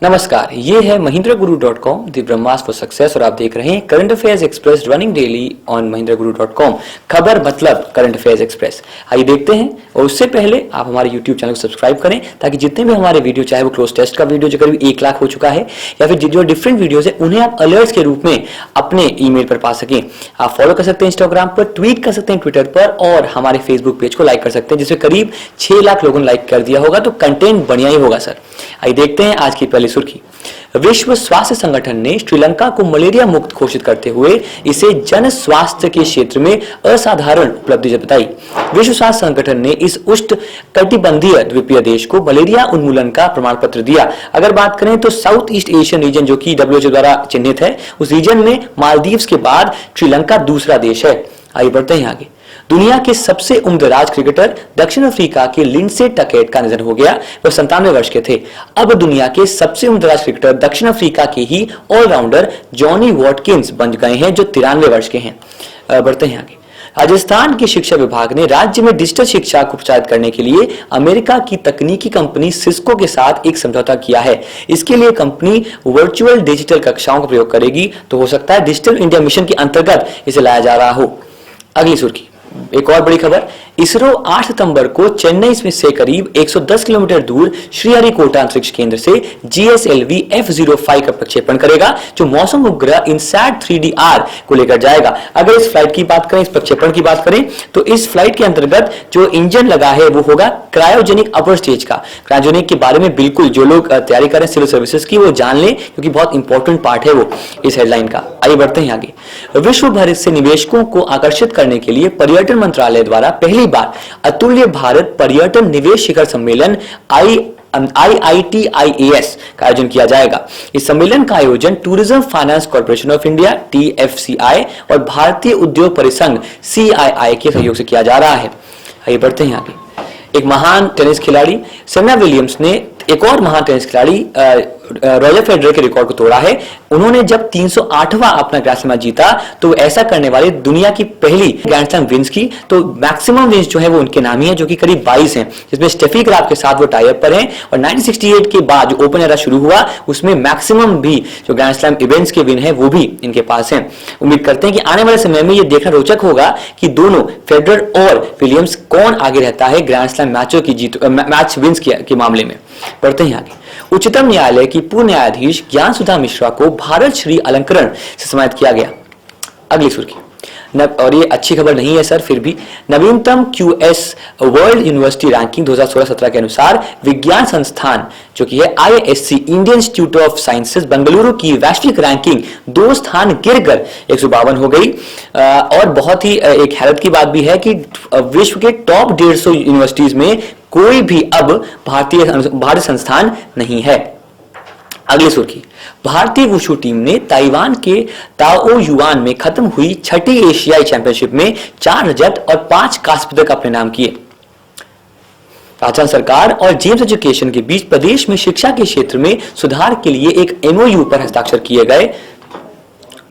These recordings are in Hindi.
नमस्कार, ये है mahindraguru.com the Brahmastra for success और आप देख रहे हैं current affairs express running daily on mahindraguru.com। खबर मतलब करंट अफेयर्स एक्सप्रेस। आइए देखते हैं, और उससे पहले आप हमारे YouTube चैनल को सब्सक्राइब करें ताकि जितने भी हमारे वीडियो, चाहे वो क्लोज टेस्ट का वीडियो जो करीब 1 लाख हो चुका है या फिर जो डिफरेंट वीडियोज है, उन्हें आप अलर्ट्स के रूप में अपने ईमेल पर पा सकें। आप फॉलो कर सकते हैं इंस्टाग्राम पर, ट्वीट कर सकते हैं ट्विटर पर, और हमारे फेसबुक पेज को लाइक कर सकते हैं जिसमें करीब 6 लाख लोगों ने लाइक कर दिया होगा, तो कंटेंट बढ़िया ही होगा सर। आइए देखते हैं आज की पहली सुर्खी। विश्व स्वास्थ्य संगठन ने श्रीलंका को मलेरिया मुक्त घोषित करते हुए इसे जन स्वास्थ्य के क्षेत्र में असाधारण उपलब्धि बताई। विश्व स्वास्थ्य संगठन ने इस उष्ण कटिबंधीय द्वीपीय देश को मलेरिया उन्मूलन का प्रमाण पत्र दिया। अगर बात करें तो साउथ ईस्ट एशियन रीजन, जो कि WHO द्वारा चिन्हित है, उस रीजन में मालदीव्स के बाद श्रीलंका दूसरा देश है। आइए बढ़ते हैं आगे। दुनिया के सबसे उम्रदराज क्रिकेटर दक्षिण अफ्रीका के लिंडसे टकेट का निधन हो गया। वह 97 वर्ष के थे। अब दुनिया के सबसे उम्रदराज क्रिकेटर दक्षिण अफ्रीका के ही ऑलराउंडर जॉनी वॉटकिंस बन गए हैं, जो 93 वर्ष के हैं। बढ़ते हैं आगे। राजस्थान के शिक्षा विभाग ने राज्य में डिजिटल शिक्षा को प्रोत्साहित करने के लिए अमेरिका की तकनीकी कंपनी सिस्को के साथ एक समझौता किया है। इसके लिए कंपनी वर्चुअल डिजिटल कक्षाओं का प्रयोग करेगी, तो हो सकता है डिजिटल इंडिया मिशन के अंतर्गत इसे लाया जा रहा हो। अगली सुर्खी, एक और बड़ी खबर। इसरो 8 सितंबर को चेन्नई से करीब 110 किलोमीटर दूर श्रीहरिकोटा अंतरिक्ष केंद्र से GSLV F05 का प्रक्षेपण करेगा, जो मौसम उपग्रह इनसैट 3DR को लेकर जाएगा। अगर इस फ्लाइट की बात करें, इस प्रक्षेपण की बात करें, तो इस फ्लाइट के अंतर्गत जो इंजन लगा है वो होगा क्रायोजेनिक अपर स्टेज का। क्रायोजेनिक के बारे में बिल्कुल जो लोग तैयारी करें सिविल सर्विसेज की, वो जान लें, क्योंकि बहुत इंपॉर्टेंट पार्ट है वो इस हेडलाइन का। आइए बढ़ते हैं आगे। विश्व भर से निवेशकों को आकर्षित करने के लिए पर्यटन मंत्रालय द्वारा पहली बार अतुल्य भारत पर्यटन निवेश शिखर सम्मेलन IITIAS का आयोजन किया जाएगा। इस सम्मेलन का आयोजन tourism finance corporation of India TFCI और भारतीय उद्योग परिसंघ CII के सहयोग से किया जा रहा है। आइए बढ़ते हैं आगे। एक महान टेनिस खिलाड़ी सेरेना विलियम्स ने एक और महान टेनिस खिलाड़ी रॉजर फेडरर के रिकॉर्ड को तोड़ा है। उन्होंने जब 308वां अपना ग्रैंड स्लैम जीता, तो ऐसा करने वाले दुनिया की पहली ग्रैंड स्लैम विन्स की, तो मैक्सिमम विन्स जो है वो उनके नाम ही है, जो कि करीब 22 हैं, जिसमें स्टेफी ग्राफ के साथ वो टाई अप पर हैं। और 1968 के बाद जो ओपन एरा शुरू हुआ, उसमें मैक्सिमम भी जो ग्रैंड स्लैम इवेंट्स के विन है वो भी इनके पास हैं। उम्मीद करते हैं कि आने वाले समय में ये देखना रोचक होगा कि दोनों फेडरर और विलियम्स कौन आगे रहता है ग्रैंड स्लैम मैचों की मैच विन्स के मामले में। बढ़ते हैं आगे। उच्चतम न्यायालय की पूर्व न्यायाधीश ज्ञान सुधा मिश्रा को भारत श्री अलंकरण से सम्मानित किया गया। अगली सुर्खी, और ये अच्छी खबर नहीं है सर, फिर भी नवीनतम QS वर्ल्ड यूनिवर्सिटी रैंकिंग 2016-17 के अनुसार विज्ञान संस्थान जो कि है IISc Indian institute of sciences Bengaluru की वैश्विक रैंकिंग 2 स्थान गिरकर 152 हो गई। और बहुत ही एक हैरत की बात भी है कि विश्व के टॉप 150 यूनिवर्सिटीज में कोई भी अब भारतीय संस्थान नहीं है। अगली सुर्खी, भारतीय वुशु टीम ने ताइवान के ताओयुआन में खत्म हुई 6ठी एशियाई चैंपियनशिप में 4 रजत और 5 कांस्य पदक अपने नाम किए। राजस्थान सरकार और जेम्स एजुकेशन के बीच प्रदेश में शिक्षा के क्षेत्र में सुधार के लिए एक MOU पर हस्ताक्षर किए गए।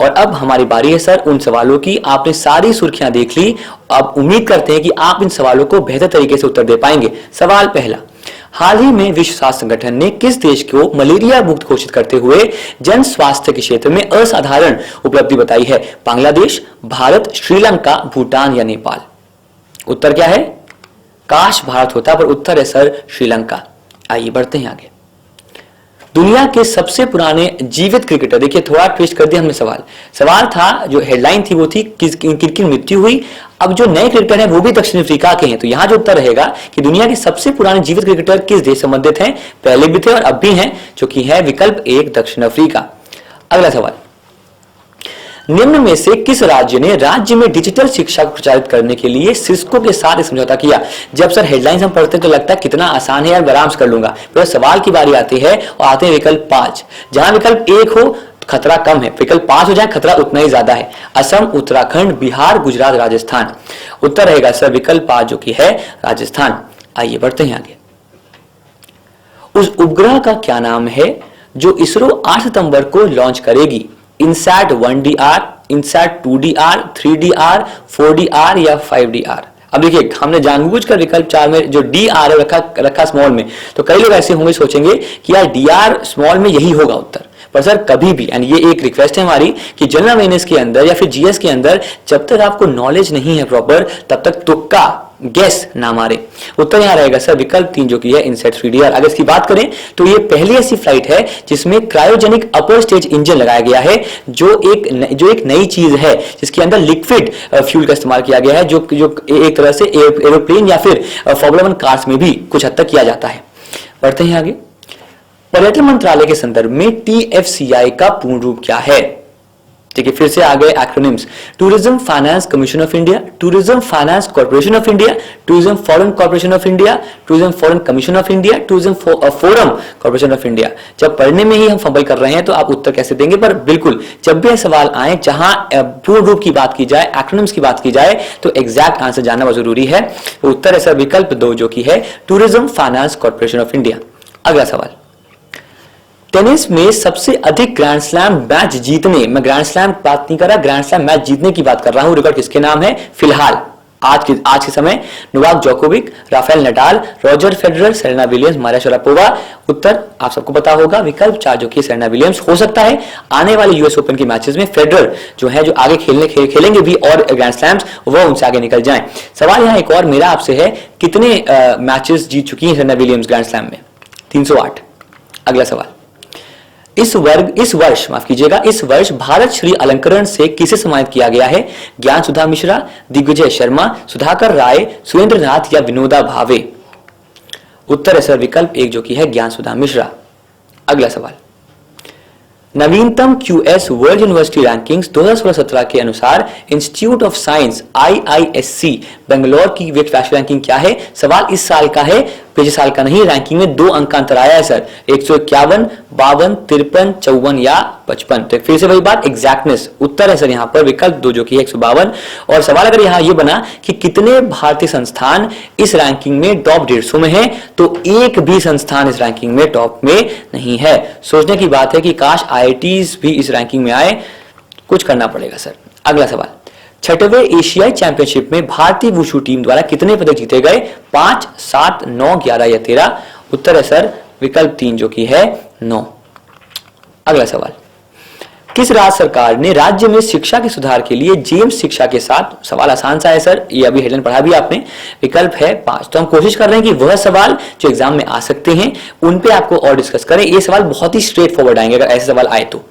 और अब हमारी बारी है सर उन सवालों की। आपने सारी सुर्खियां देख ली, अब उम्मीद करते हैं कि आप इन सवालों को बेहतर तरीके से उत्तर दे पाएंगे। सवाल पहला, हाल ही में विश्व स्वास्थ्य संगठन ने किस देश को मलेरिया मुक्त घोषित करते हुए जन स्वास्थ्य के क्षेत्र में असाधारण उपलब्धि बताई है? बांग्लादेश, भारत, श्रीलंका, भूटान या नेपाल? उत्तर क्या है? काश भारत होता, पर उत्तर है सर श्रीलंका। आइए बढ़ते हैं आगे। दुनिया के सबसे पुराने जीवित क्रिकेटर, देखिए थोड़ा ट्विस्ट कर दिया हमने सवाल था, जो हेडलाइन थी वो थी किनकी मृत्यु हुई। अब जो नए क्रिकेटर हैं वो भी दक्षिण अफ्रीका के हैं, तो यहां जो उत्तर रहेगा कि दुनिया के सबसे पुराने जीवित क्रिकेटर किस देश संबंधित हैं? पहले भी थे और अब भी हैं, जो कि है विकल्प 1 दक्षिण अफ्रीका। अगला सवाल, निम्न में से किस राज्य ने राज्य में डिजिटल शिक्षा को प्रचारित करने के लिए सिस्को के साथ समझौता किया? जब सर हेडलाइंस हम पढ़ते हैं तो लगता है कितना आसान है यार, आराम से कर लूंगा। फिर सवाल की बारी आती है और आते हैं विकल्प 5। जहां विकल्प 1 हो खतरा कम है, विकल्प 5 हो जाए खतरा उतना ही ज्यादा है। असम, उत्तराखंड, बिहार, गुजरात, राजस्थान। उत्तर रहेगा सर विकल्प 5 जो कि है राजस्थान। आइए बढ़ते हैं आगे। उस उपग्रह का क्या नाम है जो इसरो 8 सितंबर को लॉन्च करेगी? INSAT 1DR, INSAT 2DR, 3DR, 4DR या 5DR? अब देखिए हमने जानबूझकर विकल्प 4 में जो डी आर रखा स्मॉल में, तो कई लोग ऐसे होंगे सोचेंगे कि यार डी आर स्मॉल में यही होगा उत्तर, पर सर कभी भी, एंड ये एक रिक्वेस्ट है हमारी कि जनरल अवेयरनेस के अंदर या फिर जीएस के अंदर जब तक आपको नॉलेज नहीं है प्रॉपर तब तक तुक्का गैस ना मारे। उत्तर यहां रहेगा सर विकल्प 3 जो कि है इनसेट 3DR। अगर इसकी बात करें तो ये पहली ऐसी फ्लाइट है जिसमें क्रायोजेनिक अपर स्टेज इंजन लगाया गया है, जो एक नई चीज है जिसके अंदर लिक्विड फ्यूल का इस्तेमाल किया गया है, जो एक तरह से एरोप्लेन या फिर फॉर्मूला 1 कार्स में भी कुछ हद तक किया जाता है। बढ़ते हैं आगे। पर्यटन मंत्रालय के संदर्भ में TFCI का पूर्ण रूप क्या है? ठीक है, फिर से आ गए acronyms. Tourism finance commission of India, tourism finance corporation of India, tourism foreign corporation of India, tourism foreign commission of India, tourism forum corporation of India. जब पढ़ने में ही हम फंबल कर रहे हैं तो आप उत्तर कैसे देंगे? पर बिल्कुल जब भी सवाल आए जहां पूर्ण रूप की बात की जाए, एक्रोनिम्स की बात की जाए, तो एग्जैक्ट आंसर जानना बहुत जरूरी है। उत्तर है सर विकल्प 2 जो कि है tourism finance corporation of India. अगला सवाल, टेनिस में सबसे अधिक ग्रैंड स्लैम मैच जीतने, मैं ग्रैंड स्लैम बात नहीं कर रहा, ग्रैंड स्लैम मैच जीतने की बात कर रहा हूं, रिकॉर्ड किसके नाम है फिलहाल आज के समय? Novak Djokovic, Rafael Nadal, Roger Federer, Serena Williams, Maria Sharapova. उत्तर आप सबको पता होगा विकल्प 4 जो कि सेरेना विलियम्स। हो सकता है आने वाले यूएस ओपन के मैचेस में फेडरर जो है, जो आगे खेलेंगे भी और ग्रैंड स्लैम्स, वह उनसे आगे निकल जाएं। सवाल यहां एक और मेरा आपसे है, कितने मैचेस जीत चुकी हैं सेरेना विलियम्स ग्रैंड स्लैम में? 308। अगला सवाल, इस वर्ष माफ कीजिएगा, इस वर्ष भारत श्री अलंकरण से किसे सम्मानित किया गया है? ज्ञान सुधा मिश्रा, दिग्विजय शर्मा, सुधाकर राय, सुरेंद्र नाथ या विनोदा भावे। उत्तर है सर विकल्प 1 जो कि है ज्ञान सुधा मिश्रा। अगला सवाल, नवीनतम QS वर्ल्ड यूनिवर्सिटी रैंकिंग्स 2016-17 के अनुसार institute of science IISc Bangalore की वैश्विक रैंकिंग क्या है? सवाल इस साल का है, पिछले साल का नहीं। रैंकिंग में 2 अंक का अंतर आया है सर, 151, 52, 53, 54 या 55। तो फिर से वही बात, एग्जैक्टनेस। उत्तर है सर यहाँ पर विकल्प 2 जो कि 152। और सवाल अगर यहाँ ये बना कि कितने भारतीय संस्थान इस रैंकिंग में टॉप 150 में है, तो एक भी संस्थान इस रैंकिंग में टॉप में नहीं है। सोचने की बात है कि काश IITs भी इस रैंकिंग में आए, कुछ करना पड़ेगा सर। अगला सवाल, 6वें एशियाई चैंपियनशिप में भारतीय वुशु टीम द्वारा कितने पदक जीते गए? 5, 7, 9, 11 या 13। उत्तर है सर विकल्प 3 जो कि है 9। अगला सवाल, किस राज्य सरकार ने राज्य में शिक्षा के सुधार के लिए जेम्स शिक्षा के साथ, सवाल आसान सा है सर, ये अभी हेडलाइन पढ़ा भी आपने, विकल्प है 5। तो हम कोशिश कर रहे हैं कि वह सवाल जो एग्जाम में आ सकते हैं उन पे आपको और डिस्कस करें। ये सवाल बहुत ही स्ट्रेट फॉरवर्ड आएंगे अगर ऐसे सवाल आए तो।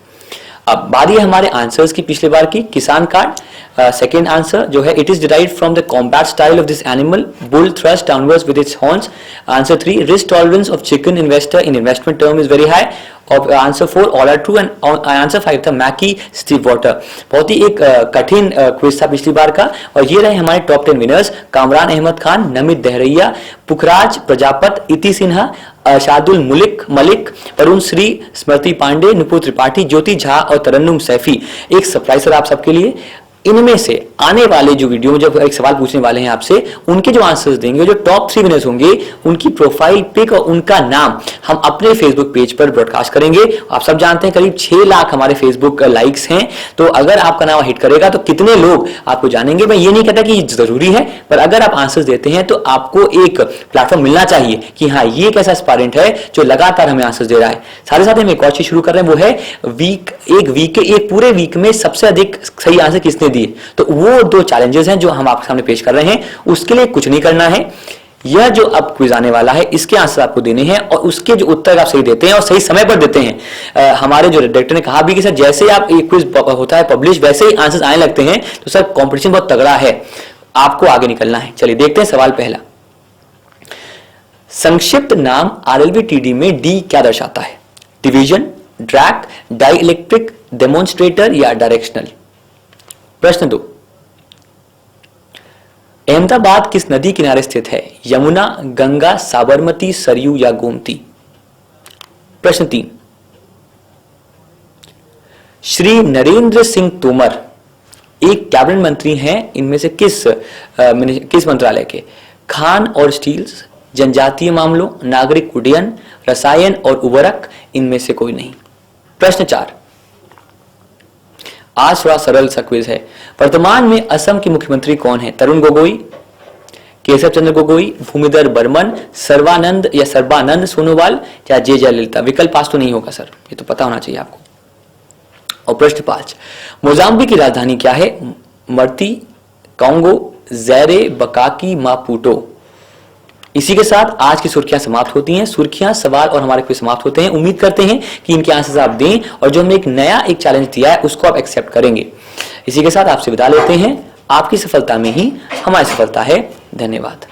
अब बारी है हमारे आंसर्स की पिछले बार की। किसान कार्ड सेकेंड आंसर जो है, it is derived from the combat style of this animal, bull thrust downwards with its horns. Answer 3, risk tolerance of chicken investor in investment term is very high. और answer 4 all are true, and answer 5 था मैकी स्टीव वाटर। बहुत ही एक कठिन क्विज था पिछली बार का। और ये रहे हमारे टॉप 10 विनर्स, कामरान अहमद खान, नमित दहरैया, पुखराज प्रजापत, इति सिन्हा, शादुल मलिक, वरुण श्री, स्मृति पांडे, नुपुर त्रिपाठी, ज्योति झा और तरन्नुम सैफी। एक सरप्राइज आप सबके लिए, इनमें से आने वाले जो वीडियो में जब एक सवाल पूछने वाले हैं आपसे, उनके जो आंसर्स देंगे, जो टॉप 3 विनर्स होंगे, उनकी प्रोफाइल पिक और उनका नाम हम अपने फेसबुक पेज पर ब्रॉडकास्ट करेंगे। आप सब जानते हैं करीब 6 लाख हमारे फेसबुक लाइक्स हैं, तो अगर आपका नाम हिट करेगा तो कितने लोग आपको जानेंगे। मैं ये नहीं कहता कि जरूरी है, पर अगर आप आंसर्स देते हैं तो आपको एक प्लेटफॉर्म मिलना चाहिए कि हाँ ये एक ऐसा एस्पायरेंट है जो लगातार हमें आंसर्स दे रहा है। साथ ही हम एक और चीज शुरू कर रहे हैं, वो है एक पूरे वीक में सबसे अधिक सही आंसर किसने दिए। तो वो 2 चैलेंजेस हैं जो हम आपके सामने पेश कर रहे हैं। उसके लिए कुछ नहीं करना है, यह जो अब क्विज आने वाला है इसके आंसर आपको देने हैं, और उसके जो उत्तर आप सही देते हैं और सही समय पर देते हैं। हमारे जो डायरेक्टर ने कहा भी कि सर जैसे आप एक क्विज होता है पब्लिश, वैसे ही आंसर्स आने लगते हैं, तो सर कंपटीशन बहुत तगड़ा है, आपको आगे निकलना है। चलिए देखते हैं सवाल पहला। संक्षिप्त नाम RLV-TD में D क्या दर्शाता है? Division, drag, dielectric, demonstrator या डायरेक्शनल। प्रश्न 2, अहमदाबाद किस नदी किनारे स्थित है? यमुना, गंगा, साबरमती, सरयू या गोमती। प्रश्न 3, श्री नरेंद्र सिंह तोमर एक कैबिनेट मंत्री हैं, इनमें से किस मंत्रालय के? खान और स्टील्स, जनजातीय मामलों, नागरिक उड्डयन, रसायन और उर्वरक, इनमें से कोई नहीं। प्रश्न 4, आज थोड़ा सरल सा क्विज है। वर्तमान में असम के मुख्यमंत्री कौन है? तरुण गोगोई, केशव चंद्र गोगोई, भूमिधर बर्मन, सर्वानंद या सर्बानंद सोनोवाल या जे जयललिता। विकल्प पास तो नहीं होगा सर, ये तो पता होना चाहिए आपको। और प्रश्न 5, मोजाम्बिक की राजधानी क्या है? मर्ती, कांगो, ज़ैरे, बकाकी, मापुटो। इसी के साथ आज की सुर्खियां समाप्त होती हैं। सुर्खियां, सवाल और हमारे क्विज समाप्त होते हैं। उम्मीद करते हैं कि इनके आंसर्स आप दें और जो हमने एक नया चैलेंज दिया है उसको आप एक्सेप्ट करेंगे। इसी के साथ आपसे विदा लेते हैं। आपकी सफलता में ही हमारी सफलता है। धन्यवाद।